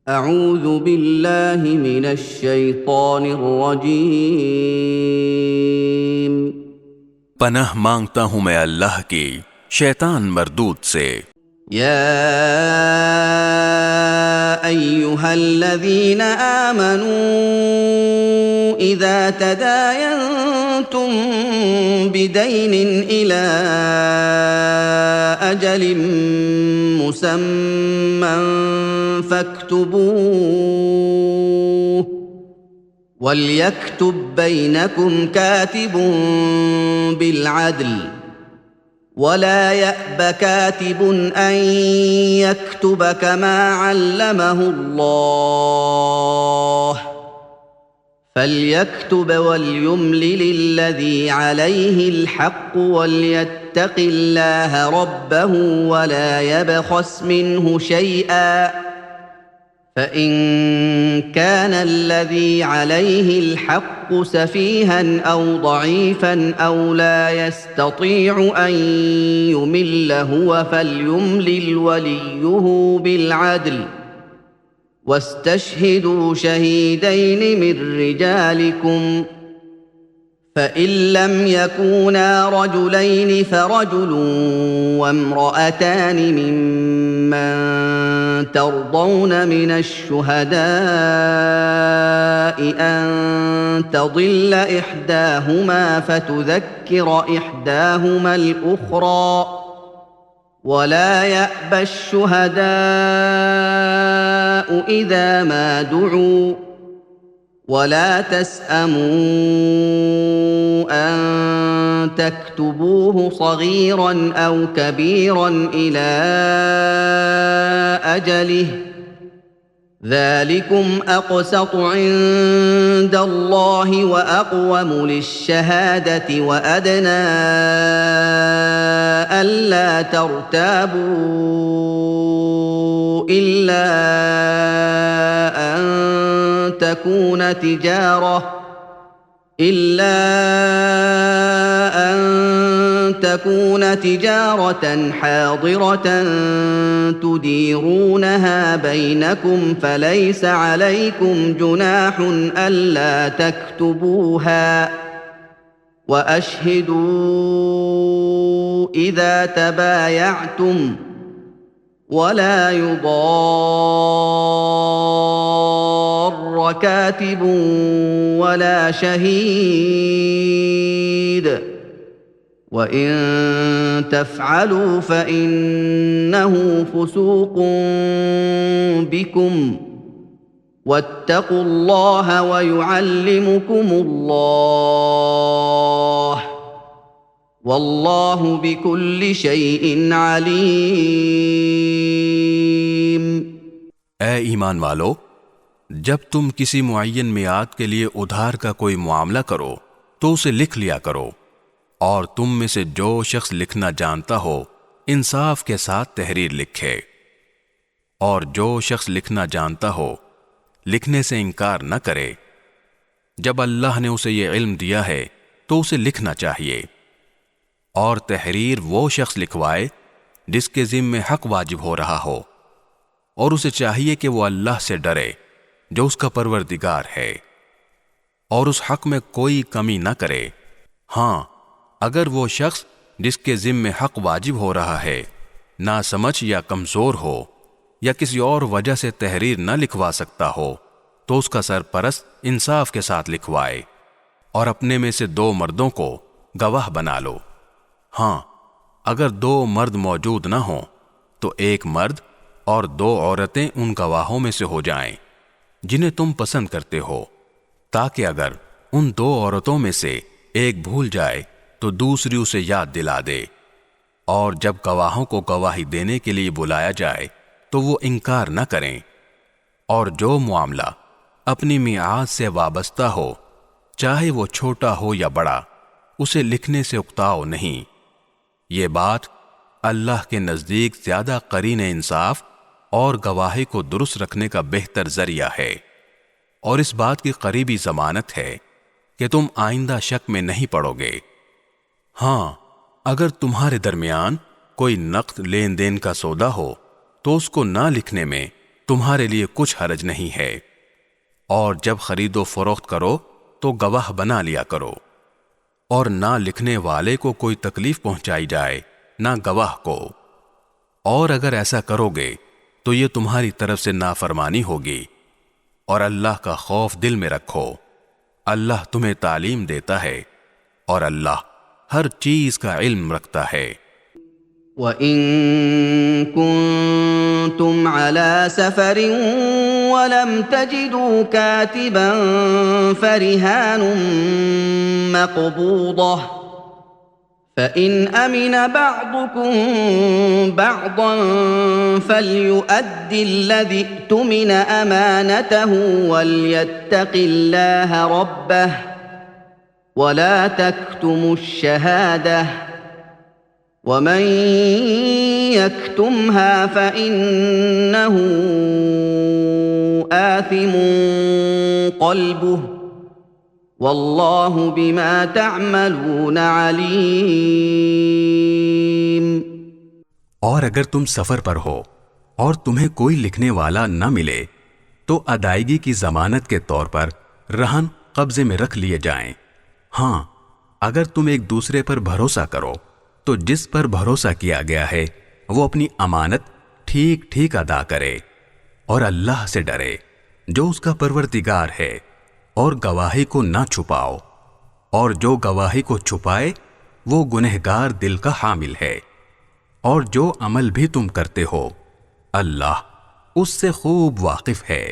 اعوذ باللہ من الشیطان الرجیم۔ پناہ مانگتا ہوں میں اللہ کی شیطان مردود سے۔ یا ایہا الذین آمنوا اذا تداینتم بدین الی اجل مسمى فاكتبوه وليكتب بينكم كاتب بالعدل ولا يأب كاتب أن يكتب كما علمه الله فليكتب وليملل الذي عليه الحق وليتق الله ربه ولا يبخس منه شيئا فإن كان الذي عليه الحق سفيها أو ضعيفا أو لا يستطيع أن يمل هو فليملل وليه بالعدل واستشهدوا شهيدين من رجالكم فإن لم يكونا رجلين فرجل وامرأتان ممن ترضون من الشهداء أن تضل إحداهما فتذكر إحداهما الأخرى ولا يأبى الشهداء إذا ما دعوا ولا تسأموا أن تكتبوه صغيرا أو كبيرا إلى أجله ذلكم أقسط عند الله وأقوم للشهادة وأدنى ألا ترتابوا إلا أن تكون تجارة حاضرة تديرونها بينكم فليس عليكم جناح ألا تكتبوها وأشهدوا إذا تبايعتم ولا يضار كاتب ولا شهيد وإن تفعلوا فإنه فسوق بكم واتقوا الله ويعلمكم الله واللہ بکل شیء علیم۔ اے ایمان والو، جب تم کسی معین میعاد کے لیے ادھار کا کوئی معاملہ کرو تو اسے لکھ لیا کرو، اور تم میں سے جو شخص لکھنا جانتا ہو انصاف کے ساتھ تحریر لکھے، اور جو شخص لکھنا جانتا ہو لکھنے سے انکار نہ کرے۔ جب اللہ نے اسے یہ علم دیا ہے تو اسے لکھنا چاہیے، اور تحریر وہ شخص لکھوائے جس کے ذمے حق واجب ہو رہا ہو، اور اسے چاہیے کہ وہ اللہ سے ڈرے جو اس کا پروردگار ہے، اور اس حق میں کوئی کمی نہ کرے۔ ہاں، اگر وہ شخص جس کے ذمے حق واجب ہو رہا ہے ناسمجھ یا کمزور ہو یا کسی اور وجہ سے تحریر نہ لکھوا سکتا ہو تو اس کا سرپرست انصاف کے ساتھ لکھوائے، اور اپنے میں سے 2 مردوں کو گواہ بنا لو۔ ہاں، اگر 2 مرد موجود نہ ہوں تو 1 مرد اور 2 عورتیں ان گواہوں میں سے ہو جائیں جنہیں تم پسند کرتے ہو، تاکہ اگر ان 2 عورتوں میں سے ایک بھول جائے تو دوسری اسے یاد دلا دے، اور جب گواہوں کو گواہی دینے کے لیے بلایا جائے تو وہ انکار نہ کریں۔ اور جو معاملہ اپنی میعاد سے وابستہ ہو، چاہے وہ چھوٹا ہو یا بڑا، اسے لکھنے سے اکتاؤ نہیں۔ یہ بات اللہ کے نزدیک زیادہ قرین انصاف اور گواہی کو درست رکھنے کا بہتر ذریعہ ہے، اور اس بات کی قریبی ضمانت ہے کہ تم آئندہ شک میں نہیں پڑو گے۔ ہاں، اگر تمہارے درمیان کوئی نقد لین دین کا سودا ہو تو اس کو نہ لکھنے میں تمہارے لیے کچھ حرج نہیں ہے، اور جب خرید و فروخت کرو تو گواہ بنا لیا کرو، اور نہ لکھنے والے کو کوئی تکلیف پہنچائی جائے نہ گواہ کو، اور اگر ایسا کرو گے تو یہ تمہاری طرف سے نافرمانی ہوگی، اور اللہ کا خوف دل میں رکھو، اللہ تمہیں تعلیم دیتا ہے اور اللہ ہر چیز کا علم رکھتا ہے۔ وَإِن كُنتُمْ عَلَى سَفَرٍ وَلَمْ تَجِدُوا كَاتِبًا فَرِهَانٌ مَّقْبُوضَةٌ فَإِنْ أَمِنَ بَعْضُكُمْ بَعْضًا فَلْيُؤَدِّ الَّذِي اؤْتُمِنَ أَمَانَتَهُ وَلْيَتَّقِ اللَّهَ رَبَّهُ وَلَا تَكْتُمُوا الشَّهَادَةَ وَمَن يَكْتُمْهَا فَإِنَّهُ آثِمٌ قَلْبُهُ وَاللَّهُ بِمَا تَعْمَلُونَ عَلِيمٌ۔ اور اگر تم سفر پر ہو اور تمہیں کوئی لکھنے والا نہ ملے تو ادائیگی کی ضمانت کے طور پر رہن قبضے میں رکھ لیے جائیں۔ ہاں، اگر تم ایک دوسرے پر بھروسہ کرو تو جس پر بھروسہ کیا گیا ہے وہ اپنی امانت ٹھیک ٹھیک ادا کرے، اور اللہ سے ڈرے جو اس کا پروردگار ہے، اور گواہی کو نہ چھپاؤ، اور جو گواہی کو چھپائے وہ گنہگار دل کا حامل ہے، اور جو عمل بھی تم کرتے ہو اللہ اس سے خوب واقف ہے۔